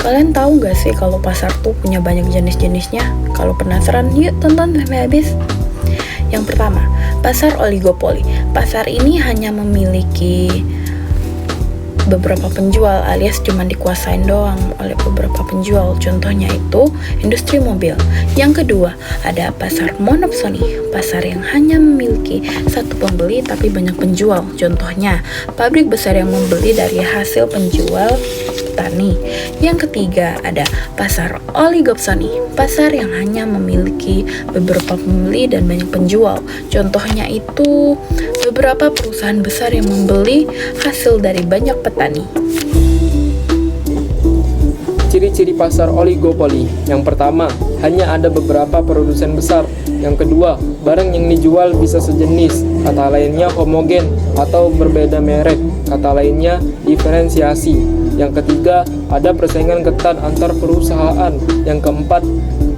Kalian tahu nggak sih kalau pasar tuh punya banyak jenis-jenisnya? Kalau penasaran, yuk tonton sampai habis. Yang pertama, pasar oligopoli. Pasar ini hanya memiliki beberapa penjual alias cuma dikuasain doang oleh beberapa penjual. Contohnya itu industri mobil. Yang kedua, ada pasar monopsoni. Pasar yang hanya memiliki satu pembeli tapi banyak penjual. Contohnya, pabrik besar yang membeli dari hasil penjual petani. Yang ketiga, ada pasar oligopsoni. Pasar yang hanya memiliki beberapa pembeli dan banyak penjual. Contohnya itu beberapa perusahaan besar yang membeli hasil dari banyak petani. Ciri-ciri pasar oligopoli. Yang pertama, hanya ada beberapa produsen besar. Yang kedua, barang yang dijual bisa sejenis, kata lainnya homogen atau berbeda merek, kata lainnya diferensiasi. Yang ketiga, ada persaingan ketat antar perusahaan. Yang keempat,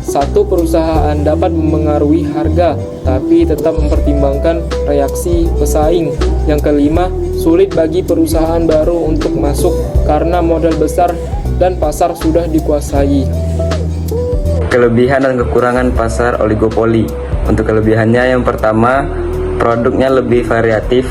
satu perusahaan dapat memengaruhi harga, tapi tetap mempertimbangkan reaksi pesaing. Yang kelima, sulit bagi perusahaan baru untuk masuk karena modal besar dan pasar sudah dikuasai. Kelebihan dan kekurangan pasar oligopoli. Untuk kelebihannya, yang pertama, produknya lebih variatif.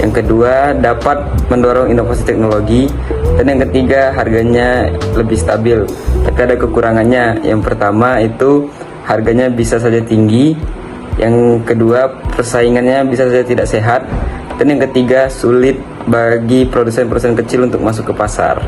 Yang kedua, dapat mendorong inovasi teknologi. Dan yang ketiga, harganya lebih stabil. Tapi ada kekurangannya. Yang pertama itu harganya bisa saja tinggi. Yang kedua, persaingannya bisa saja tidak sehat. Dan yang ketiga, sulit bagi produsen-produsen kecil untuk masuk ke pasar.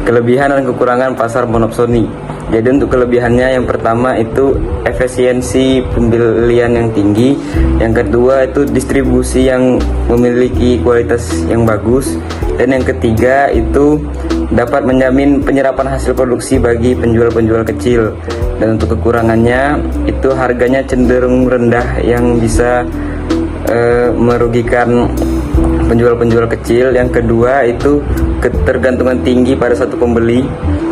Kelebihan dan kekurangan pasar monopsoni. Jadi untuk kelebihannya, yang pertama itu efisiensi pembelian yang tinggi. Yang kedua itu distribusi yang memiliki kualitas yang bagus. Dan yang ketiga itu dapat menjamin penyerapan hasil produksi bagi penjual-penjual kecil. Dan untuk kekurangannya itu harganya cenderung rendah yang bisa merugikan penjual-penjual kecil. Yang kedua itu ketergantungan tinggi pada satu pembeli.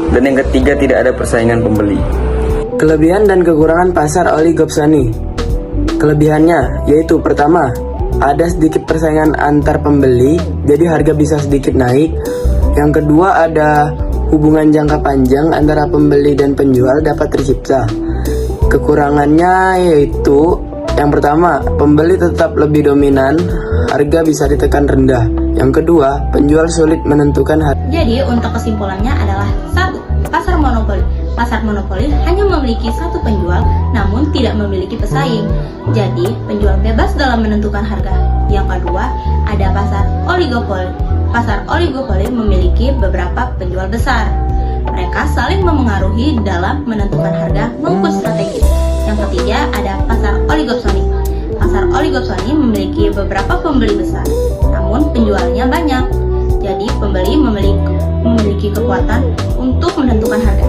Dan yang ketiga, tidak ada persaingan pembeli. Kelebihan dan kekurangan pasar oligopsoni. Kelebihannya yaitu pertama, ada sedikit persaingan antar pembeli, jadi harga bisa sedikit naik. Yang kedua, ada hubungan jangka panjang antara pembeli dan penjual dapat tercipta. Kekurangannya yaitu yang pertama, pembeli tetap lebih dominan, harga bisa ditekan rendah. Yang kedua, penjual sulit menentukan harga. Jadi untuk kesimpulannya adalah 1. Pasar monopoli. Pasar monopoli hanya memiliki satu penjual, namun tidak memiliki pesaing. Jadi penjual bebas dalam menentukan harga. Yang kedua, ada pasar oligopoli. Pasar oligopoli memiliki beberapa penjual besar. Mereka saling memengaruhi dalam menentukan harga maupun strategi. Yang ketiga, ada pasar oligopsoni. Pasar oligopsoni memiliki beberapa pembeli besar, namun penjualnya banyak. Jadi pembeli memiliki kekuatan untuk menentukan harga.